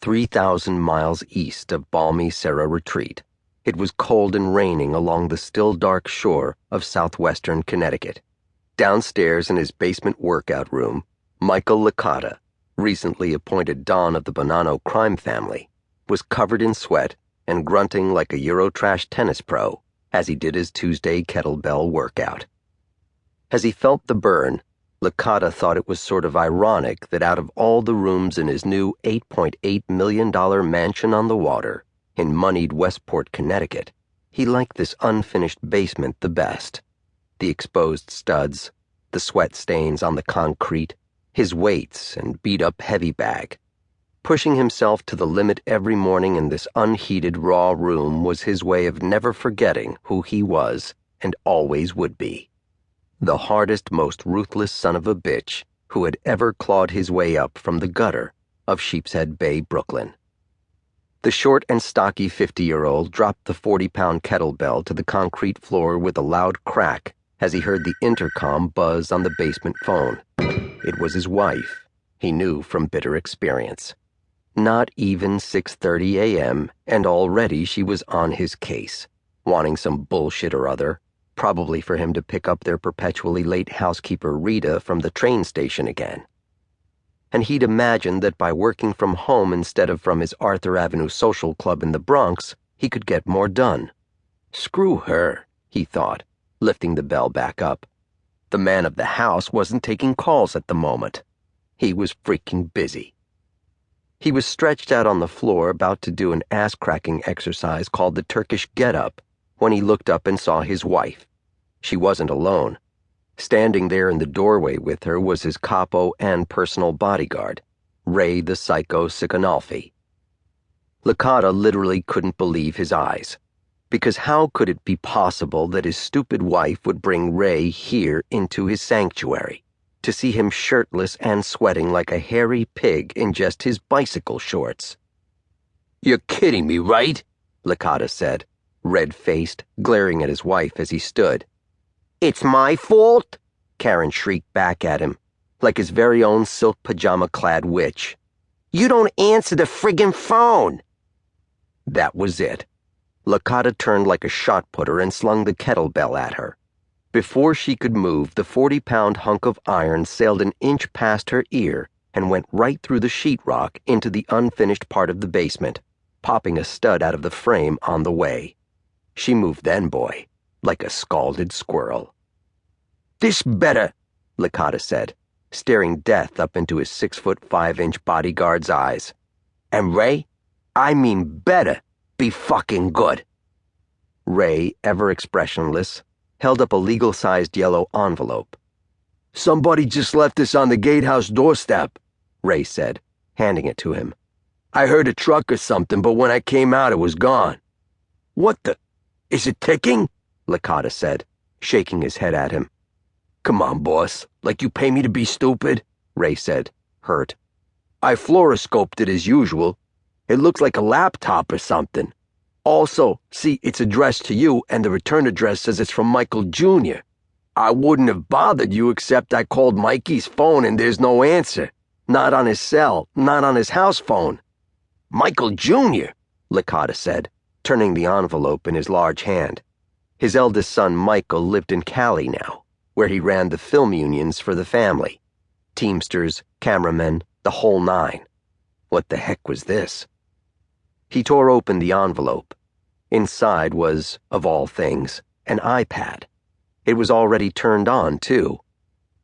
3,000 miles east of balmy Serra Retreat. It was cold and raining along the still dark shore of southwestern Connecticut. Downstairs in his basement workout room, Michael Licata, recently appointed Don of the Bonanno crime family, was covered in sweat and grunting like a Eurotrash tennis pro as he did his Tuesday kettlebell workout. As he felt the burn, Licata thought it was sort of ironic that out of all the rooms in his new $8.8 million mansion on the water in moneyed Westport, Connecticut, he liked this unfinished basement the best. The exposed studs, the sweat stains on the concrete, his weights and beat-up heavy bag. Pushing himself to the limit every morning in this unheated raw room was his way of never forgetting who he was and always would be. The hardest, most ruthless son of a bitch who had ever clawed his way up from the gutter of Sheepshead Bay, Brooklyn. The short and stocky 50-year-old dropped the 40-pound kettlebell to the concrete floor with a loud crack as he heard the intercom buzz on the basement phone. It was his wife, he knew from bitter experience. Not even 6:30 a.m., and already she was on his case, wanting some bullshit or other, probably for him to pick up their perpetually late housekeeper Rita from the train station again. And he'd imagined that by working from home instead of from his Arthur Avenue social club in the Bronx, he could get more done. Screw her, he thought, lifting the bell back up. The man of the house wasn't taking calls at the moment. He was freaking busy. He was stretched out on the floor about to do an ass-cracking exercise called the Turkish get-up when he looked up and saw his wife. She wasn't alone. Standing there in the doorway with her was his capo and personal bodyguard, Ray the Psycho Siconolfi. Licata literally couldn't believe his eyes, because how could it be possible that his stupid wife would bring Ray here into his sanctuary, to see him shirtless and sweating like a hairy pig in just his bicycle shorts? "You're kidding me, right?" Licata said, red-faced, glaring at his wife as he stood. "It's my fault?" Karen shrieked back at him, like his very own silk pajama-clad witch. "You don't answer the friggin' phone!" That was it. Licata turned like a shot-putter and slung the kettlebell at her. Before she could move, the 40-pound hunk of iron sailed an inch past her ear and went right through the sheetrock into the unfinished part of the basement, popping a stud out of the frame on the way. She moved then, boy, like a scalded squirrel. "This better," Licata said, staring death up into his 6'5" bodyguard's eyes. "And Ray, I mean better, be fucking good." Ray, ever expressionless, held up a legal-sized yellow envelope. "Somebody just left this on the gatehouse doorstep," Ray said, handing it to him. "I heard a truck or something, but when I came out it was gone." "What the? Is it ticking?" Licata said, shaking his head at him. "Come on, boss, like you pay me to be stupid," Ray said, hurt. "I fluoroscoped it as usual. It looks like a laptop or something. Also, see, it's addressed to you, and the return address says it's from Michael Jr. I wouldn't have bothered you except I called Mikey's phone and there's no answer. Not on his cell, not on his house phone." "Michael Jr.?" Licata said, turning the envelope in his large hand. His eldest son, Michael, lived in Cali now, where he ran the film unions for the family. Teamsters, cameramen, the whole nine. What the heck was this? He tore open the envelope. Inside was, of all things, an iPad. It was already turned on, too.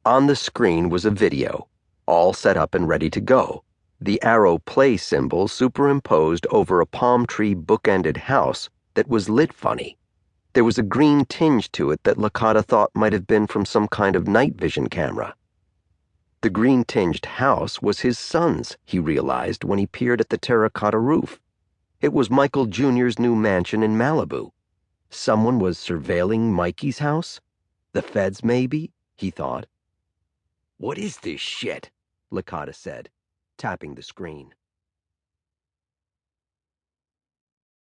On the screen was a video, all set up and ready to go, the arrow play symbol superimposed over a palm tree bookended house that was lit funny. There was a green tinge to it that Licata thought might have been from some kind of night vision camera. The green-tinged house was his son's, he realized when he peered at the terracotta roof. It was Michael Jr.'s new mansion in Malibu. Someone was surveilling Mikey's house? The feds, maybe? He thought. "What is this shit?" Licata said, tapping the screen.